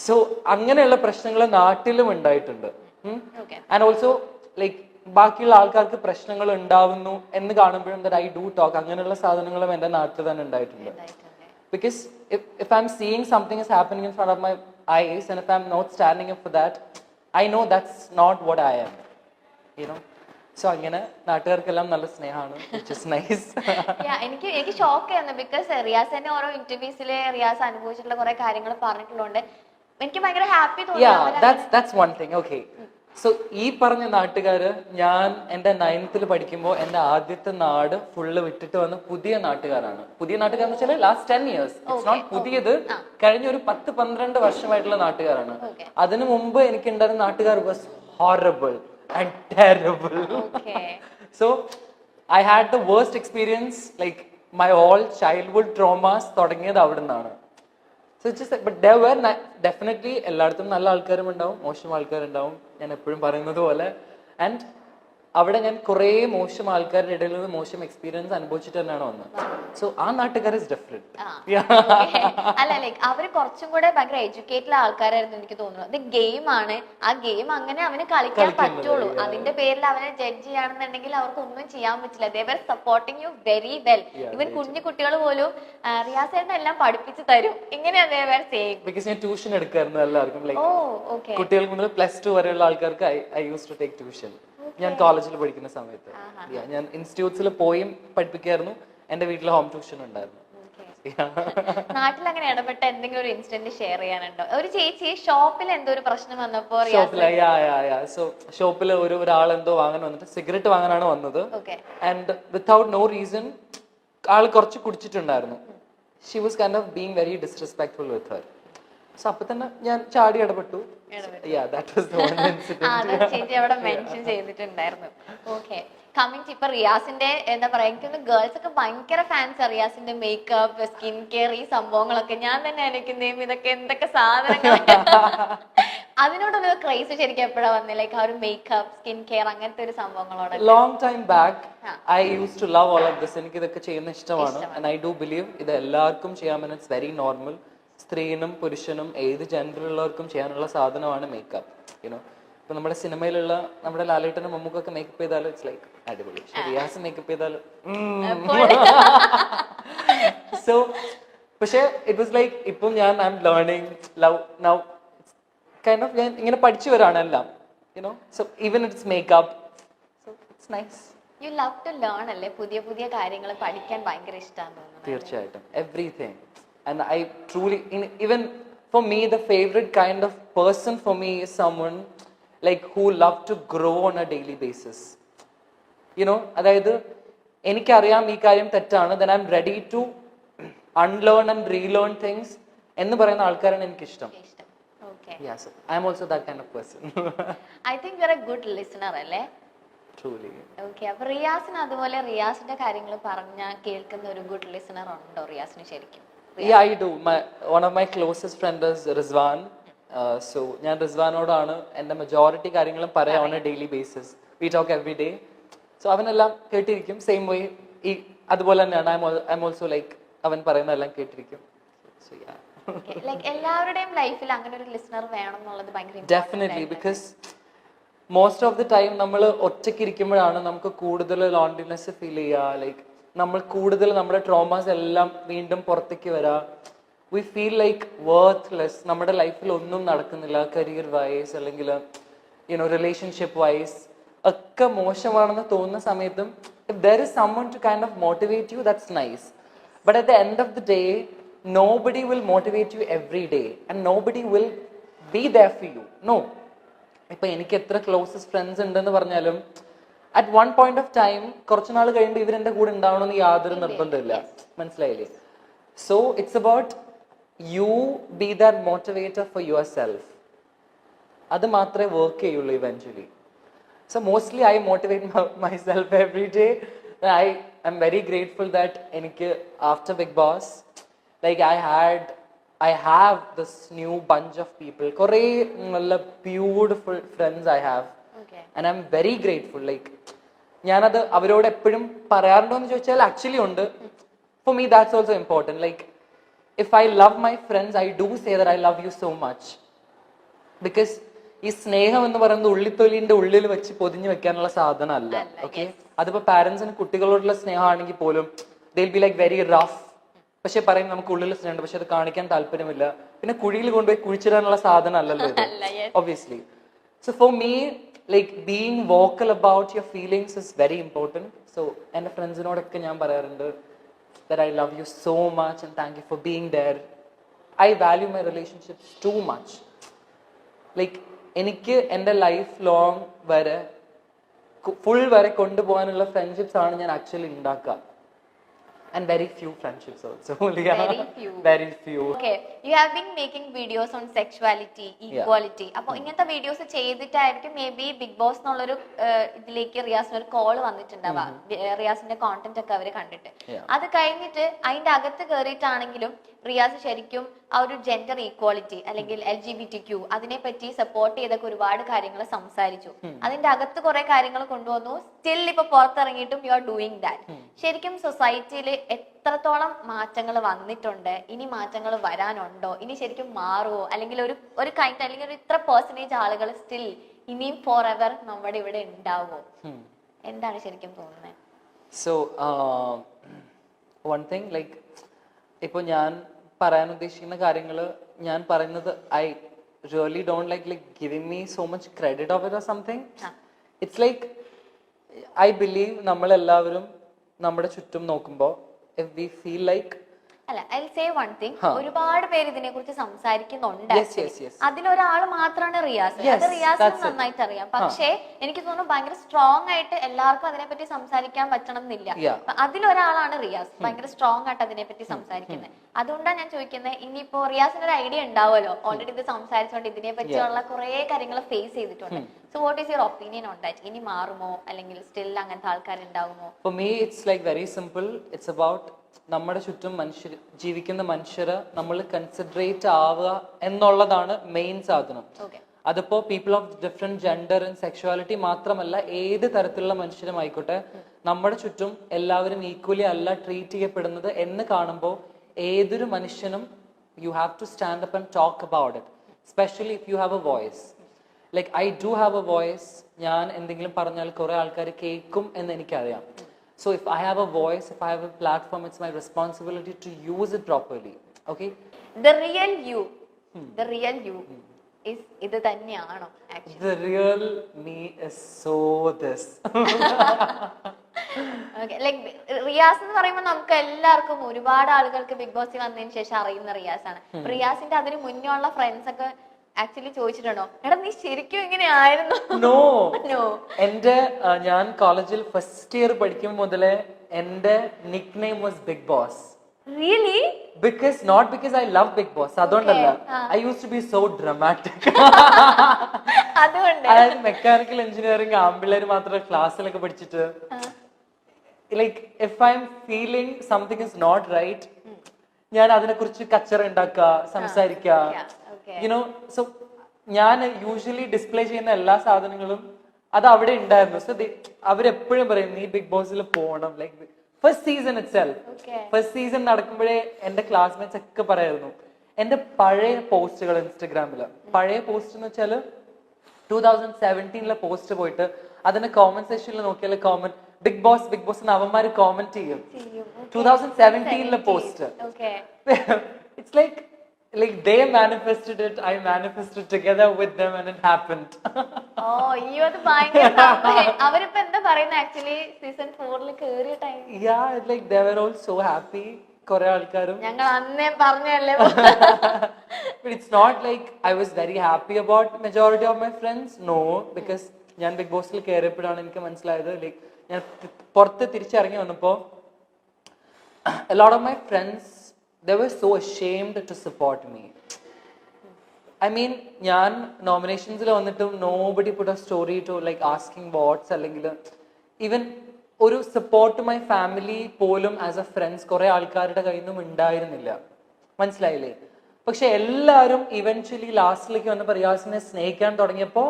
So അങ്ങനെയുള്ള പ്രശ്നങ്ങൾ നാട്ടിലും ഉണ്ടായിട്ടുണ്ട്. ആൻഡ് ഓൾസോ ലൈക്ക് ബാക്കിയുള്ള ആൾക്കാർക്ക് പ്രശ്നങ്ങൾ ഉണ്ടാവുന്നു എന്ന് കാണുമ്പോഴും ഐ ഡു ടോക്ക്, അങ്ങനെയുള്ള സാധനങ്ങളും എന്റെ നാട്ടിൽ തന്നെ ഉണ്ടായിട്ടുണ്ട്. Because if I'm seeing something is happening in front of my eyes and if I'm not standing up for that, I know that's not what I am, you know. So അങ്ങനെ നാട്ടുകാർക്കെല്ലാം നല്ല സ്നേഹമാണ്, which is nice. എനിക്ക് shock ആയിരുന്നു because Riyas തന്നെ ഓരോ ഇന്റർവ്യൂസിൽ റിയാസ് അനുഭവിച്ചിട്ടുള്ള കുറെ കാര്യങ്ങൾ പറഞ്ഞിട്ടുള്ളതുകൊണ്ട് എനിക്ക് ഭയങ്കര ഹാപ്പി തോന്നി. That's one thing. Okay. So ഈ പറഞ്ഞ നാട്ടുകാര്, ഞാൻ എന്റെ 9th പഠിക്കുമ്പോൾ എന്റെ ആദ്യത്തെ നാട് ഫുള്ള് വിട്ടിട്ട് വന്ന പുതിയ നാട്ടുകാരാണ്. പുതിയ നാട്ടുകാരെന്ന് വെച്ചാൽ ലാസ്റ്റ് 10 years, ഇറ്റ്സ് നോട്ട് പുതിയത്, കഴിഞ്ഞ ഒരു 10-12 വർഷമായിട്ടുള്ള നാട്ടുകാരാണ്. അതിനു മുമ്പ് എനിക്കുണ്ടായിരുന്ന നാട്ടുകാർ was horrible and terrible. So I had the worst experience, like my all childhood traumas തുടങ്ങിയത് അവിടെ നിന്നാണ്. So it's just, but there were definitely എല്ലായിടത്തും നല്ല ആൾക്കാരും ഉണ്ടാവും, മോശം ആൾക്കാരുണ്ടാവും, ഞാൻ എപ്പോഴും പറയുന്നത് പോലെ. ആൻഡ് അവിടെ ഞാൻ കുറേ മോശം ആൾക്കാരുടെ ഇടയിൽ നിന്ന് മോശം എക്സ്പീരിയൻസ് അനുഭവിച്ചിട്ട് തന്നെയാണ് വന്നത്. സോ ആ നാട്ടുകാർ ഇസ് ഡിഫറെന്റ്. അല്ല ലൈക്ക് അവര് കുറച്ചും കൂടെ ഭയങ്കര എഡ്യൂക്കേറ്റഡ് ആൾക്കാരായിരുന്നു എനിക്ക് തോന്നുന്നു. ഇത് ഗെയിം ആണ്, ആ ഗെയിം അങ്ങനെ അവന് കളിക്കാൻ പറ്റുള്ളൂ. അതിന്റെ പേരിൽ അവനെ ജഡ്ജ് ചെയ്യാണെന്നുണ്ടെങ്കിൽ അവർക്ക് ഒന്നും ചെയ്യാൻ പറ്റില്ല. ദേ വർ സപ്പോർട്ടിങ് യു വെരി വെൽ. ഇവൻ കുഞ്ഞു കുട്ടികൾ പോലും റിയാസ് ചേട്ടൻ എല്ലാം പഠിപ്പിച്ചു തരും, ഇങ്ങനെയാ ദേ വർ സേയിങ്. ബിക്കോസ് ഞാൻ ട്യൂഷൻ എടുക്കായിരുന്നു എല്ലാവർക്കും, ലൈക്ക് കുട്ടികൾക്ക് മുതൽ +2 വരെയുള്ള ആൾക്കാർക്ക് I use to take tuition. ഞാൻ കോളേജിൽ പഠിക്കുന്ന സമയത്ത് ഞാൻ ഇൻസ്റ്റിറ്റ്യൂട്ട്സിൽ പോയി പഠിപ്പിക്കായിരുന്നു, എന്റെ വീട്ടിൽ ഹോം ട്യൂഷൻ ഉണ്ടായിരുന്നു. നാട്ടിൽ അങ്ങനെ ഇടപെട്ട എന്തെങ്കിലും ഒരു ഇൻസിഡന്റ് ഷെയർ ചെയ്യാനുണ്ടോ? ഒരു ചേച്ചി ഷോപ്പിൽ എന്തോ ഒരു പ്രശ്നം വന്നപ്പോ ഷോപ്പിൽ ഒരാൾ എന്തോ വാങ്ങാൻ വന്നിട്ട് സിഗരറ്റ് വാങ്ങാനാണ് വന്നത്. ആൻഡ് വിത്തൗട്ട് നോ റീസൺ ആൾ കുറച്ച് കുടിച്ചിട്ടുണ്ടായിരുന്നു. She was kind of being very disrespectful with her. So അപ്പൊ തന്നെ ഞാൻ ചാടി ഇടപെട്ടു. ചേച്ചി അവിടെ മെൻഷൻ ചെയ്തിട്ടുണ്ടായിരുന്നു. ഓക്കെ, കമ്മിങ് ടു ഇപ്പൊ റിയാസിന്റെ എന്താ പറയാ, എനിക്കൊന്ന് ഗേൾസ് ഒക്കെ ഭയങ്കര ഫാൻസ് റിയാസിന്റെ മേക്കപ്പ്, സ്കിൻ കെയർ, ഈ സംഭവങ്ങളൊക്കെ. ഞാൻ തന്നെ എനിക്കുന്നേം ഇതൊക്കെ എന്തൊക്കെ സാധനങ്ങൾ. അതിനോടൊരു ക്രൈസ് ശരിക്കും എപ്പോഴാ വന്നേ? ലൈക്ക് ആ ഒരു മേക്കപ്പ്, സ്കിൻ കെയർ, അങ്ങനത്തെ ഒരു സംഭവങ്ങളോട് long time back I use to love all of this. എനിക്ക് ഇതൊക്കെ ചെയ്യുന്ന ഇഷ്ടമാണ്. ആൻഡ് ഐ ഡു ബിലീവ് ഇത് എല്ലാവർക്കും ചെയ്യാൻ, ഇറ്റ്സ് വെരി നോർമൽ. സ്ത്രീനും പുരുഷനും ഏത് ജെൻഡറിലുള്ളവർക്കും ചെയ്യാനുള്ള സാധനമാണ് മേക്കപ്പ്. യുനോ, ഇപ്പൊ നമ്മുടെ സിനിമയിലുള്ള നമ്മുടെ ലാലേട്ടനും മമ്മൂക്കൊക്കെ മേക്കപ്പ് ചെയ്താലും ഇറ്റ്സ് ലൈക്ക് അടിപൊളി. റിയാസ് മേക്കപ്പ് ചെയ്താലും സോ പക്ഷെ ഇറ്റ് വാസ് ലൈക്ക് ഇപ്പം I am learning love now kind of. ഞാൻ ഇങ്ങനെ പഠിച്ചു വരാണ് എല്ലാം, you know. So even it's makeup, so it's nice. You love to learn അല്ലേ? പുതിയ പുതിയ കാര്യങ്ങൾ പഠിക്കാൻ ഭയങ്കര ഇഷ്ടമാണ് തോന്നുന്നു. തീർച്ചയായിട്ടും, everything. And I truly, even for me, the favorite kind of person for me is someone like who love to grow on a daily basis. You know, അതായത് എനിക്കറിയാം ഈ കാര്യം തെറ്റാണ്, then I'm ready to unlearn and relearn things എന്ന് പറയുന്ന ആൾക്കാരാണ് എനിക്കിഷ്ടം. Yes, I'm also that kind of person. I think you're a good listener അല്ലേ? Truly. Okay, അപ്പൊ റിയാസിന് അതുപോലെ റിയാസിന്റെ കാര്യങ്ങൾ പറഞ്ഞ കേൾക്കുന്ന ഒരു ഗുഡ് ലിസണർ ഉണ്ടോ റിയാസിന് ശരിക്കും? Yeah, I do. One of my closest friends is Rizwan. So ഞാൻ റിസ്വാനോടാണ് എൻ്റെ മെജോറിറ്റി കാര്യങ്ങളും പറയാം on a daily basis. We talk every day. So അവനെല്ലാം കേട്ടിരിക്കും. സെയിം വേ ഈ അതുപോലെ തന്നെയാണ്. I'm also like അവൻ പറയുന്നതെല്ലാം കേട്ടിരിക്കും. So yeah. Like എല്ലാവരുടെയും ലൈഫിൽ അങ്ങനെ ഒരു ലിസണർ വേണം എന്നുള്ളത് ഭയങ്കര Definitely, because most of the time നമ്മൾ ഒറ്റയ്ക്ക് ഇരിക്കുമ്പോഴാണ് നമുക്ക് കൂടുതൽ ലോൺലിനെസ് ഫീൽ ചെയ്യുക. ലൈക്ക് നമ്മൾ കൂടുതൽ നമ്മുടെ ട്രോമാസ് എല്ലാം വീണ്ടും പുറത്തേക്ക് വരാം. We feel like worthless. നമ്മുടെ ലൈഫിൽ ഒന്നും നടക്കുന്നില്ല, കരിയർ വൈസ് അല്ലെങ്കിൽ യുനോ റിലേഷൻഷിപ്പ് വൈസ് ഒക്കെ മോശമാണെന്ന് തോന്നുന്ന സമയത്തും if there is someone to kind of motivate you, that's nice. But at the end of the day, nobody will motivate you every day and nobody will be there for you. No. ഇപ്പൊ എനിക്ക് എത്ര closest friends ഉണ്ടെന്ന് പറഞ്ഞാലും at one point of time കുറച്ച് നാൾ കഴിയുമ്പോൾ ഇവരെന്റെ കൂടെ ഉണ്ടാവണമെന്ന് യാതൊരു നിർബന്ധമില്ല. മനസ്സിലായില്ലേ? So it's about you be that motivator for your self. അത് മാത്രമേ വർക്ക് ചെയ്യുള്ളൂ eventually. So mostly I motivate my self every day. I'm very grateful that എനിക്ക് after Bigg Boss like I have this new bunch of people. Kore beautiful friends I have. Okay. And I'm very grateful. Like, ഞാനത് അവരോട് എപ്പോഴും പറയാറുണ്ടോ എന്ന് ചോദിച്ചാൽ actually ഉണ്ട്. For me that's also important. Like, if I love my friends, I do say that I love you so much. Because ഈ സ്നേഹം എന്ന് പറയുന്നത് ഉള്ളിത്തൊലിന്റെ ഉള്ളിൽ വെച്ച് പൊതിഞ്ഞു വെക്കാനുള്ള സാധനം അല്ല. ഓക്കെ, അതിപ്പോ പാരന്റ്സിന് കുട്ടികളോടുള്ള സ്നേഹമാണെങ്കിൽ പോലും they will be like very rough. പക്ഷെ പറയും നമുക്ക് ഉള്ളിൽ സ്നേഹമുണ്ട്, പക്ഷെ അത് കാണിക്കാൻ താല്പര്യമില്ല. പിന്നെ കുഴിയിൽ കൊണ്ടുപോയി കുഴിച്ചിടാനുള്ള സാധനം അല്ലല്ലോ ഇത്, obviously. So for me like being vocal about your feelings is very important. So എൻ്റെ ഫ്രണ്ട്സിനോടൊക്കെ ഞാൻ പറയാറുണ്ട് that I love you so much and thank you for being there. I value my relationships too much. Like എനിക്ക് എൻ്റെ life long വരെ full വരെ കൊണ്ടുപോകാനുള്ള friendships ആണ് ഞാൻ ആക്ച്വലി ഉണ്ടാക്കുക. And very few friendships also. Very few. Okay, you have been making videos on sexuality, equality. അപ്പോൾ ഇങ്ങനത്തെ വീഡിയോസ് ചെയ്തിട്ടായിരിക്കും മേ ബി ബിഗ് ബോസ് എന്നുള്ളൊരു ഇതിലേക്ക് റിയാസിന് ഒരു കോൾ വന്നിട്ടുണ്ടാവുക. റിയാസിന്റെ കോണ്ടന്റ് ഒക്കെ അവര് കണ്ടിട്ട് അത് കഴിഞ്ഞിട്ട് അതിന്റെ അകത്ത് കയറിയിട്ടാണെങ്കിലും റിയാസ് ശരിക്കും ആ ഒരു ജെൻഡർ ഈക്വാളിറ്റി അല്ലെങ്കിൽ LGBTQ അതിനെ പറ്റി സപ്പോർട്ട് ചെയ്തൊക്കെ ഒരുപാട് കാര്യങ്ങൾ സംസാരിച്ചു. അതിന്റെ അകത്ത് കുറെ കാര്യങ്ങൾ കൊണ്ടുവന്നു. സ്റ്റിൽ ഇപ്പൊ പുറത്തിറങ്ങിയിട്ടും യു ആർ ഡൂയിങ് ദാറ്റ്. ശരിക്കും സൊസൈറ്റിയിൽ എത്രത്തോളം മാറ്റങ്ങൾ വന്നിട്ടുണ്ട്, ഇനി മാറ്റങ്ങൾ വരാനുണ്ടോ, ഇനി ശരിക്കും മാറുമോ, അല്ലെങ്കിൽ ഒരു കൈൻഡ് അല്ലെങ്കിൽ ഒരു ഇത്ര പെർസെന്റേജ് ആളുകൾ സ്റ്റിൽ ഇനിയും ഫോർ എവർ നമ്മുടെ ഇവിടെ ഉണ്ടാവോ? എന്താണ് ശരിക്കും തോന്നുന്നത്? സോ വൺ തിങ് ലൈക്ക് ഇപ്പൊ ഞാൻ പറയാൻ ഉദ്ദേശിക്കുന്ന കാര്യങ്ങൾ ഞാൻ പറയുന്നത് I really don't like giving me so much credit of it or something. It's like I believe നമ്മളെല്ലാവരും നമ്മുടെ ചുറ്റും നോക്കുമ്പോൾ ഇഫ് വി ഫീൽ ലൈക്ക് അല്ല ഐ സേ വൺ തിങ്, ഒരുപാട് പേര് ഇതിനെ കുറിച്ച് സംസാരിക്കുന്നുണ്ട്. അതിലൊരാൾ മാത്രമാണ് റിയാസ്. അത് റിയാസിന് നന്നായിട്ട് അറിയാം. പക്ഷേ എനിക്ക് തോന്നുന്നു ഭയങ്കര സ്ട്രോങ് ആയിട്ട് എല്ലാവർക്കും അതിനെപ്പറ്റി സംസാരിക്കാൻ പറ്റണം എന്നില്ല. അതിലൊരാളാണ് റിയാസ്, ഭയങ്കര സ്ട്രോങ് ആയിട്ട് അതിനെപ്പറ്റി സംസാരിക്കുന്നത്. അതുകൊണ്ടാണ് ഞാൻ ചോദിക്കുന്നത്, ഇനിയിപ്പോ റിയാസിന് ഒരു ഐഡിയ ഉണ്ടാവുമല്ലോ, ഓൾറെഡി ഇത് സംസാരിച്ചുകൊണ്ട് ഇതിനെ പറ്റിയുള്ള കുറെ കാര്യങ്ങൾ ഫേസ് ചെയ്തിട്ടുണ്ട്. So what is your opinion on that? ഇനി മാറുമോ അല്ലെങ്കിൽ സ്റ്റിൽ അങ്ങനത്തെ ആൾക്കാർ ഉണ്ടാവുമോ? For me it's like very simple. It's about നമ്മുടെ ചുറ്റും ജീവിക്കുന്ന മനുഷ്യരെ നമ്മൾ കൺസിഡറേറ്റ് ആവുക എന്നുള്ളതാണ് മെയിൻ സാധനം. അതിപ്പോ people of different gender and sexuality മാത്രമല്ല, ഏത് തരത്തിലുള്ള മനുഷ്യരും ആയിക്കോട്ടെ, നമ്മുടെ ചുറ്റും എല്ലാവരും ഈക്വലി അല്ല ട്രീറ്റ് ചെയ്യപ്പെടുന്നത് എന്ന് കാണുമ്പോൾ ഏതൊരു മനുഷ്യനും you have to stand up and talk about it, specially if you have a voice. Like I do have a voice. ഞാൻ എന്തെങ്കിലും പറഞ്ഞാൽ കുറെ ആൾക്കാർ കേൾക്കും എന്ന് എനിക്കറിയാം. So if I have a voice, if I have a platform, it's my responsibility to use it properly. Okay? The real you is ഇത് തന്നെയാണോ actually? The real me is so this. Okay, like Riyas എന്ന് പറയുമ്പോൾ നമുക്ക് എല്ലാവർക്കും ഒരുപാട് ആളുകൾക്ക് big ബോസിൽ വന്നതിന് ശേഷം അറിയുന്ന റിയാസ് ആണ്. റിയാസിന്റെ അതിന് മുന്നേ ഉള്ള ഫ്രണ്ട്സ് ഒക്കെ ആക്ച്വലി ചോദിച്ചിട്ടുണ്ടോ, എടാ നീ ശരിക്കും ഇങ്ങനെ ആയിരുന്നു? നോ. എന്റെ ഞാൻ കോളേജിൽ ഫസ്റ്റ് ഇയർ പഠിക്കും മുതലേ എന്റെ nick name was big boss. Really? Not because I love Big Boss. അതുകൊണ്ടല്ല. I used to be so dramatic. അതുകൊണ്ട് അതായത് മെക്കാനിക്കൽ എഞ്ചിനീയറിംഗ് ആമ്പിള്ളേര് മാത്രം ക്ലാസ്സിലൊക്കെ പഠിച്ചിട്ട് like if I am feeling something is not right, ഞാൻ അതിനെ കുറിച്ച് കച്ചറ ഉണ്ടാക്കുക, സംസാരിക്കുക. യുനോ, സോ ഞാൻ യൂഷ്വലി ഡിസ്പ്ലേ ചെയ്യുന്ന എല്ലാ സാധനങ്ങളും അത് അവിടെ ഉണ്ടായിരുന്നു. സോ അവരെപ്പോഴും പറയും നീ ബിഗ് ബോസിൽ പോകണം. Like first season first season നടക്കുമ്പോഴേ എന്റെ ക്ലാസ്മേറ്റ്സ് ഒക്കെ പറയായിരുന്നു. എന്റെ പഴയ പോസ്റ്റുകൾ ഇൻസ്റ്റഗ്രാമില്, പഴയ പോസ്റ്റ് എന്ന് വെച്ചാല് 2017 പോസ്റ്റ് പോയിട്ട് അതിന്റെ കോമന്റ് സെക്ഷനിൽ നോക്കിയാൽ കോമന്റ് ബിഗ് ബോസ് എന്ന് അവന്മാര് കോമന്റ് ചെയ്യും. 2017 post. It's like they manifested it, I manifested together with them and it happened. അവരിപ്പോ എന്താ പറയുന്നത് ആക്ച്വലി സീസൺ 4 കേറിയ time? Yeah, like they were all so happy. കുറെ ആൾക്കാരും ഞങ്ങൾ അന്നേ പറഞ്ഞല്ലേ. But it's not like I was very happy about majority of my friends. No, because ഞാൻ ബിഗ് ബോസിൽ കയറിയപ്പോഴാണ് എനിക്ക് മനസ്സിലായത്, ലൈക്ക് ഞാൻ പുറത്ത് തിരിച്ചിറങ്ങി വന്നപ്പോ a lot of my friends, they were so ashamed to support me. I mean, ഞാൻ നോമിനേഷൻസിൽ വന്നിട്ടും nobody put a story to like asking what's അല്ലെങ്കിൽ ഈവൻ ഒരു സപ്പോർട്ട് മൈ ഫാമിലി പോലും ആസ് എ ഫ്രണ്ട്സ് കുറെ ആൾക്കാരുടെ കയ്യിൽ നിന്നും ഉണ്ടായിരുന്നില്ല. മനസ്സിലായില്ലേ? പക്ഷെ എല്ലാവരും ഇവൻച്വലി ലാസ്റ്റിലേക്ക് വന്നപ്പോൾ റിയാസിനെ സ്നേഹിക്കാൻ തുടങ്ങിയപ്പോൾ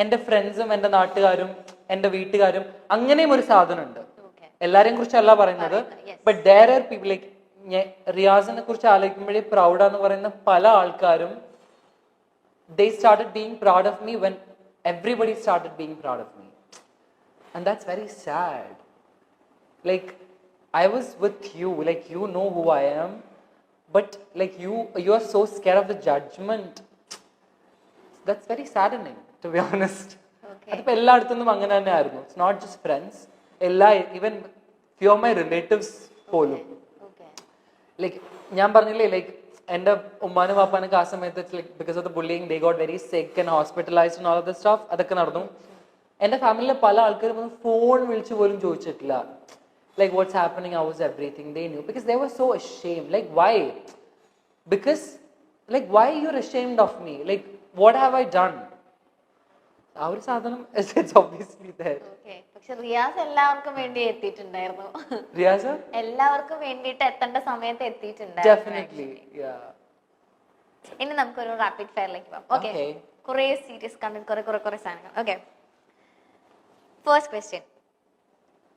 എന്റെ ഫ്രണ്ട്സും എന്റെ നാട്ടുകാരും എന്റെ വീട്ടുകാരും അങ്ങനെയും ഒരു സാധനം ഉണ്ട്. എല്ലാരെയും കുറിച്ചല്ല പറയുന്നത്, but there are people like റിയാസിനെ കുറിച്ച് ആലോചിക്കുമ്പോഴേ പ്രൗഡാന്ന് പറയുന്ന പല ആൾക്കാരും they started being proud of me when everybody started being proud of me. And that's very sad. Like, I was with you, like, you know who I am, but like, you are so scared of the judgment. That's very saddening, to be honest. Okay. അതിപ്പോ എല്ലായിടത്തുനിന്നും അങ്ങനെ തന്നെ ആയിരുന്നു. It's not just friends, എല്ലാ even few of my relatives പോലും. Okay. Like ഞാൻ പറഞ്ഞില്ലേ, like എൻ്റെ ഉമ്മാനും പാപ്പാനൊക്കെ ആ സമയത്ത് like because of the bullying they got very സിക്ക് and hospitalised and all of the staff, അതൊക്കെ നടന്നു. എൻ്റെ ഫാമിലിയിലെ പല ആൾക്കാരും ഒന്ന് ഫോൺ വിളിച്ച് പോലും ചോദിച്ചിട്ടില്ല. Like what's happening, how was everything, they knew because they were so ashamed. Like why? Because like why you're ashamed of me? Like what have I done? Our sadhanam it's obviously there. Okay. പക്ഷെ റിയാസ് എല്ലാവർക്കും വേണ്ടി എത്തിയിട്ടുണ്ടായിരുന്നു. Riyaza? എല്ലാവർക്കും വേണ്ടിയിട്ട് എത്തേണ്ട സമയത്ത് എത്തിയിട്ടുണ്ടായിരുന്നു. Definitely. Yeah. ഇനി നമുക്കൊരു റാപ്പിഡ് ഫയറിലേക്ക് പോകാം. ഓക്കെ. Okay. കുറേ സീരീസ് കണ്ടന്റ് കുറേ സാധനങ്ങൾ. Okay. First question.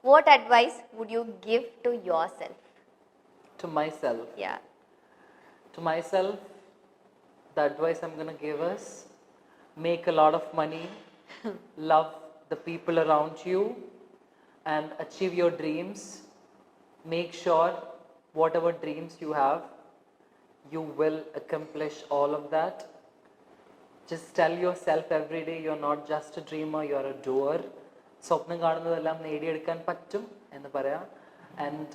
What advice would you give to yourself? To myself. Yeah. To myself, the advice I'm going to give is make a lot of money, love the people around you, and achieve your dreams. Make sure whatever dreams you have, you will accomplish all of that. Just tell yourself every day you're not just a dreamer, you're a doer. സ്വപ്നം കാണുന്നതെല്ലാം നേടിയെടുക്കാൻ പറ്റും എന്ന് പറയാം. And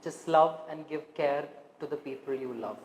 just love and give care to the people you love.